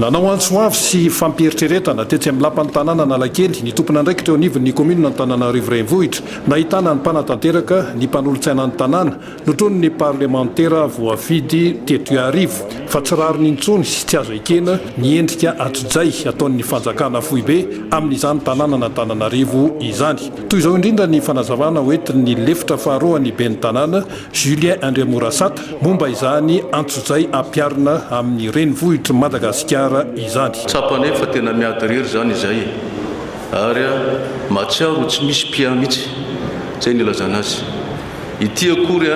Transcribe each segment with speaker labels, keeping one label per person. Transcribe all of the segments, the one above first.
Speaker 1: Nanao antsoavy sy fampieritrretana tetsy amin'ny lapan'ny tanàna Analakely ny tompona andraikitra eo anivon'ny kominina ny Antananarivo renivohitra nahitana ny mpanatanteraka ny mpanolontsaina ny tanàna notrony ny parlemantera voafidy teto arivo fa tsy rariny intsony sy tsy azo ekena ny endrika atrodzay ataon'ny fanjakana foibe amin'izany tanàna na Antananarivo izany. Toy izao indrindra ny fanazavana hoentin'ny lefitra faharoan'ny ben'ny tanàna Julien André Morasata momba izany antsozay ampiarina amin'ny renivohitra Madagasikara izany.
Speaker 2: Tsapane fa tena miady rery zany izay ary matsiaro tsy misy pia mihitsy zay nilazana azy ity akory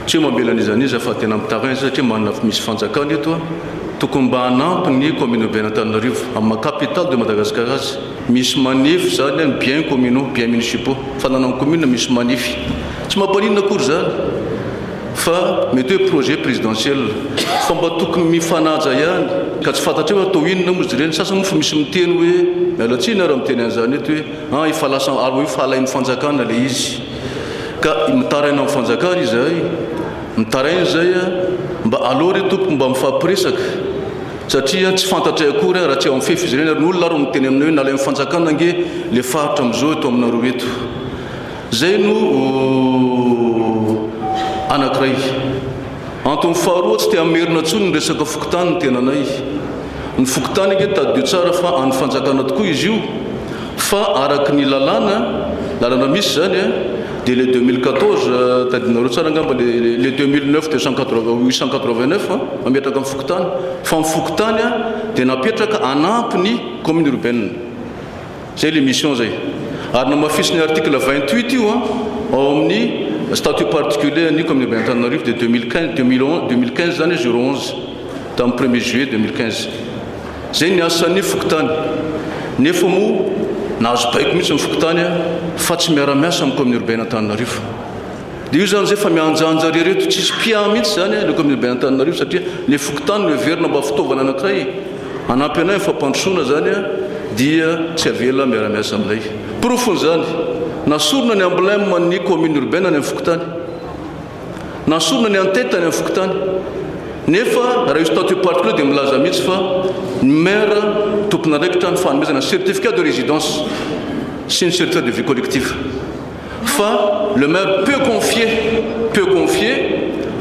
Speaker 2: tsy mamela n'izany izy fa tena mitarain satria manana misy fanjakana eto tokony mba hanampy ny commune urbaine Antananarivo amin'ny capitale de Madagascar azy misy manify zany bien communaux bien municipaux fa nanao commune misy manify tsy mampanina akory zany fa mety hoe projet présidentiel fa mba tokony mifanaja ihany ka tsy fantatra hoe atao inona moa izy ireny sasany moa fa misy miteny hoe mialatsiny ary miteny an'izany eto hoe ifalasa ary fahalain'ny fanjakana le izy ka mitaraina amin'ny fanjakana izay mitaraina zay mba aloha re tompo mba mifampiresaka satria tsy fantatray akory raha tsy ao amin'ny fefy izy ireny ary n'olona ary miteny aminay hoe nalain'ny fanjakana nge le faritra amin'izao eto aminareo eto zay no anankiray antony faharoa tsy te hamerina ntsony ny resaka fokotany ny tenanay ny fokotany nge tadio tsara fa any fanjakana tokoa izy io fa araky ny lalàna misy zany de le 2014 tadinareo tsara ngamba le 2009 de 889 mametraka amin'ny fokotany fa ny fokotany dia napetraka anampy ny commune urbaine zay le mission zay ary namafisy ny article 28 io ao amin'ny statut particulier ni commune urbaine Antananarivo de 2015 zany 011 tamin'ny 1er juillet 2015 zay ny asan'ny fokotany nefa mo nahazo baiko mihitsy ny fokotany fa tsy miara-miasa amin'ny commune urbaine Antananarivo dia io zany zay fa mianjanja rereto tsisy pia mihitsy zany le commune urbaine Antananarivo satria le fokotany no verina mba fitaovana anankiray anampy anay fampandrosoana zany dia tsy avela miara-miasa aminay profony zany nasorona ny emblème ny commune urbaine ny fokotany nasorona ny antête ny fokotany nefa raha io statut particulier dia milaza mihitsy fa maire tompona andraikitra ny fanomezana certificat de résidence sy ny certificat de vie collective fa le maire peut confier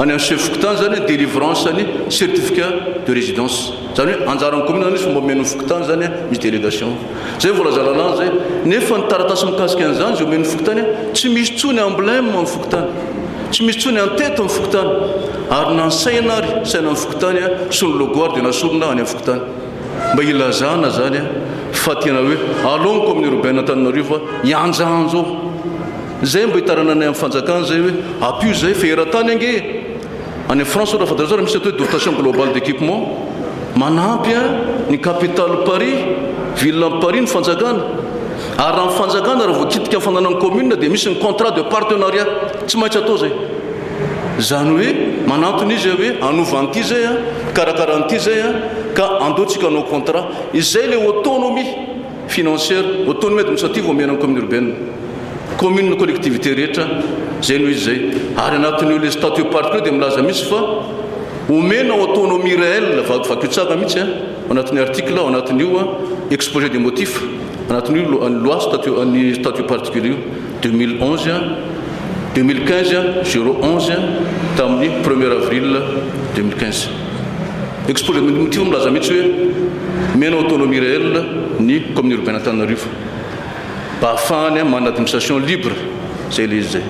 Speaker 2: any chef fokotany zany délivrance ny certificat de résidence zany hoe anjaran'ny commune zany izy fa mba omeny fokotany zany misy délégation zay voalaza lalàna zay nefa ny taratasy mikasika an'izany zay omeny fokotany tsy misy tsony emblème amin'ny fokotany tsy misy tsony en-tête amin'ny fokotany ary nansaina ary saina amin'ny fokotany sy ny logo ary dia nasorona any amin'ny fokotany mba ilazana zany fa tena hoe aloha ny commune urbaine Antananarivo ianjanjo zay mba hitarana anay amin'ny fanjakana zay hoe appui zay fa eran-tany ange any France raha fantatry zany misy atao hoe dotation globale d'équipement manampy ny capitale Paris ville Paris ny fanjakana ary raha ny fanjakana raha voakitika ny fananany commune dia misy ny contrat de partenariat tsy maintsy atao zay zany hoe manantony izy hoe anovan'ity zay karakaran'ity zay ka andeotsika anao contrat izay le autonomie financière autonomie administrative omena ny commune urbaine commune collectivité rehetra zay no izy zay ary anatin'io le statut particulier dia milaza mihitsy fa omena autonomie réelle vakotsaka mihitsy anatin'ny article ao anatin'io exposé des motifs anatin'io loi ny statut particulier 2015 011 tamin'ny 1er avril 2015 exposé des motifs milaza mihitsy hoe mena autonomie réelle ny commune urbaine Antananarivo mba ahafahany manana administration libre zay le izy zay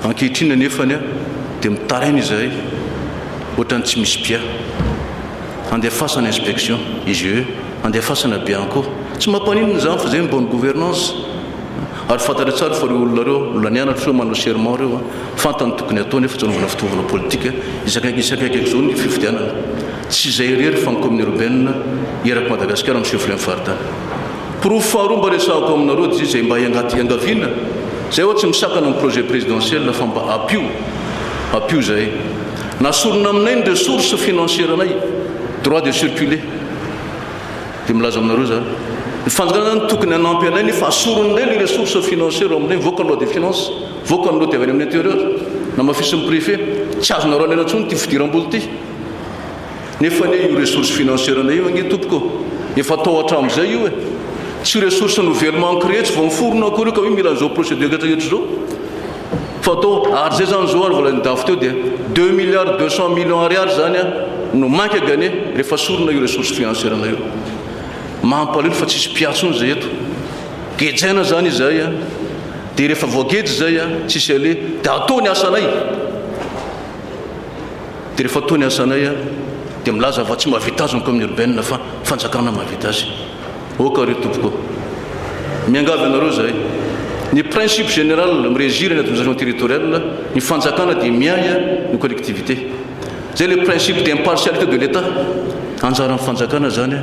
Speaker 2: ankehitriny nefany dia mitaraina izay ohatrany tsy misy pia andefasana inspection IGE andefasana bianco tsy mampanino zany fa zay ny bonne gouvernance ary fantatra tsara fa reo olona reo olona nianatra reo manao serment reo fantany tokony atao nefa tsy anaovana fitaovana politika isakaiky zao ny fifidianana tsy zay rery fa ny commune urbaine eraky Madagasikara amin'ny chef-lieu faritany proof faharoa mba resahako aminareo dy zay mba iangaviana zay ohatsy misakana amin'ny projet présidentiel fa mba appui zay nasorona aminay ny ressource financière anay droit de circuler dia milaza aminareo zany ny fanjakana zany tokony hanampy anay nefa asoron'ilay le ressource financière aminay voaka ny loi des finances voaka ny loi ty avy any amin'ny intérieur na mafisy ny préfet tsy azonareo alaina ntsony ty fidiram-boly ty nefa ne io ressource financièrena io ange tompoko efa atao hatramin'izay io e tsy ressource nouvellement créé tsy vao miforona akory ka hoe mila an'izao procédure rehetrarehetra zao fa atao ary zay zany zao ary vola nydafo teo dia 2 milliards 200 millions ariary zany a no manky agane rehefa sorona io ressource financièrena io mampalelo fa tsisy mpiatsony zay eto gejaina zany izay a dia rehefa voagedy zay a tsisy ale dia atao ny asanay dia rehefa atao ny asanay a dia milaza fa tsy mahavita azy ny commune urbaine fa fanjakana mahavita azy oka reo tompoko miangavy anareo zay ny principe général mirégir ny administration territoriale ny fanjakana dia miaya ny collectivité zay le principe d'impartialité de l'état anjara ny fanjakana zany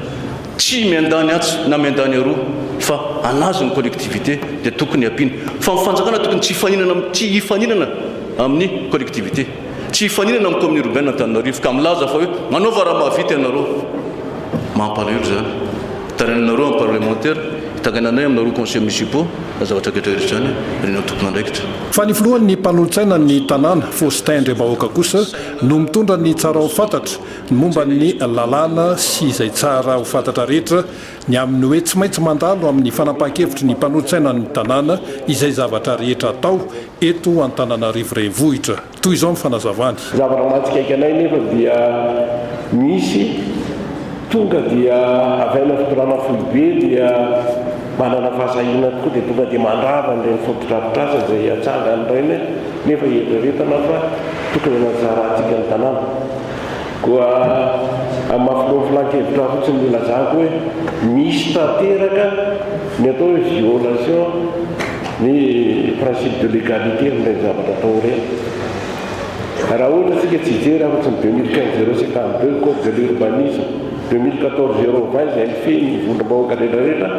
Speaker 2: tsy miandany atsy na miandany aroa fa anazy ny collectivité dia tokony ampiny fa mifanjakana tokony tsy hifaninana amin'ny collectivité tsy hifaninana amin'ny commune urbaine Antananarivo ka milaza fa hoe manaova raha mahavita ianareo mampalahelo zany taranareo amin'ny parlementaire tagananay aminareo conseil municipaux na zavatra ketrarehetra zany reny tokony andraikitra
Speaker 1: fa ny filohan'ny mpanolotsaina ny tanàna Faustin Andriabahoaka kosa no mitondra ny tsara ho fantatra ny momba ny lalàna sy izay tsara ho fantatra rehetra ny amin'ny hoe tsy maintsy mandalo amin'ny fanapahan-kevitry ny mpanolotsaina ny tanàna izay zavatra rehetra atao eto Antananarivo renivohitra toy izao ny fanazavany
Speaker 3: zavatra matsikaiky anay nefa dia misy tonga dia avaina fitorana foibe dia manana fahasahina tokoa dia tonga dia mandrava nireny fotodrafitrasa zay atsangany reny nefa eritreretana fa tokony anazaratsika ny tanàna koa amafilofilan-kevitra fotsiny milazako hoe misy tanteraka ny atao hoe violation ny principe de légalité nireny zavatra atao reny raha ohatra tsika tsy hijery afatsy ny 2015-052 code de l'urbanisme 2014-020 zay mifeny vondrom-bahoaka rehetrarehetra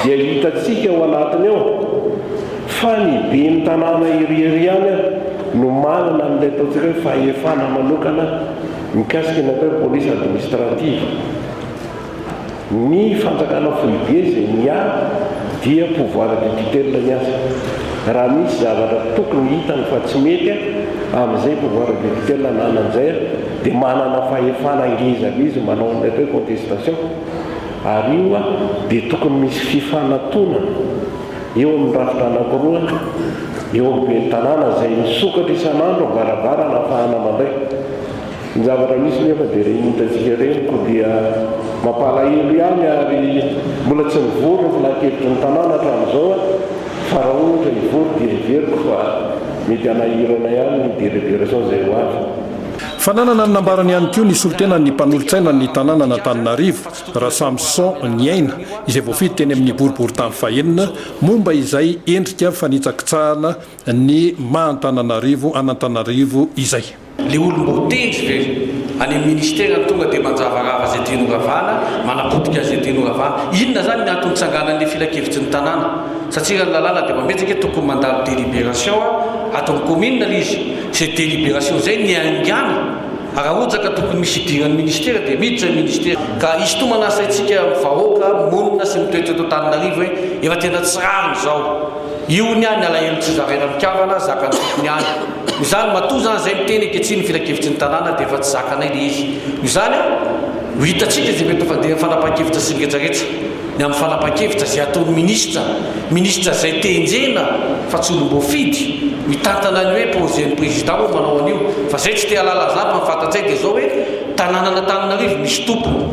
Speaker 3: dia hitatsika ao anatiny ao fa ny be ny tanàna iriary any no manana n'ilay ataontsika hoe fahefana manokana mikasika ny atao hoe police administrative ny fanjakana foibe zay nia dia pouvoir de tutelle ny asa raha misy zavatra tokony hitany fa tsy mety amin'izay pouvoir de tutelle nanan'izay dia manana fahefana ngezabizy manao an'ilay atao hoe contestation ary io dia tokony misy fifanatona eo amin'ny rafitra anankiroa eo amin'ny be tanàna zay misokatra isan'andro varavara nafahana mandray ny zavatra misy nefa dia rehitantsika reniko dia mampalahelo ihany ary mbola tsy mivory filan-kevitry ny tanàna hatramin'izao fa raha ohatra hivory dia hiveriko fa mety anahirana ihany ny délibération zay ho avy
Speaker 1: fananana ny nambarany ihany koa ny solotena ny mpanolotsaina ny tanàna n'Antananarivo raha Samson ny aina izay voafity teny amin'ny boribory tamin'ny fahenina momba izay endrika fanitsakitsahana ny maha-Antananarivo an'Antananarivo izay
Speaker 4: le olombo tendry ve any amin'ny ministère tonga dia manjavarava zay tianoravana manapotika zay tianoravana inona zany ny antony tsanganan'le filakevitsy ny tanàna satria ny lalàna dia mametsaka hoe tokony mandalo délibération atao amin'ny commune na izy zay délibération zay ny angana raha ohatsaka tokony misy idiran'ny ministère dia miditra ny ministère ka izy to manasaitsika vahoaka monina sy mitoetra eto Antananarivo hoe efa tena tsy rariny zao io ny any alahelo tsy zaraina mikavana zakany tokony any izany matoa zany zay miteny ankehitriny ny filakevitsy ny tanàna dia efa tsy zakanay le izy izany ho hitatsika zay mety fa fanapahan-kevitra sy ngetsarehetra ny amin'ny fanapahan-kevitra zay ataony ministra zay tenjena fa tsy olombo fidy mitantana ny hoe projetny président ho manao an'io fa zay tsy te halala zany fa mifantatsay dia zao hoe tanàna n'Antananarivo misy tompony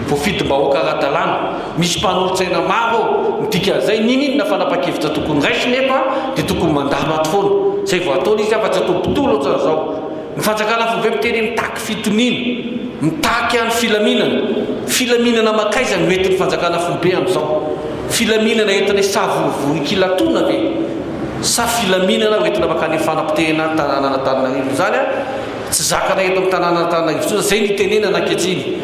Speaker 4: voafidim-bahoaka ara-dalàna misy mpanolotsaina maro midika zay ninina fanapahan-kevitra tokony raisy nefa dia tokony mandalo ato foana zay vao ataony izy afa tsy atao mpitolo ohatran'izao ny fanjakana foibe miteny mitaky fitonina mitaky any filaminana makaiza no entin'ny fanjakana foibe amin'izao filaminana entina savorovory kilatona ve sa filaminana entina makany fanapitehana ny tanàna n'Antananarivo zany tsy zakana eto amin'ny tanàna n'Antananarivo zay ny tenenana ankehitriny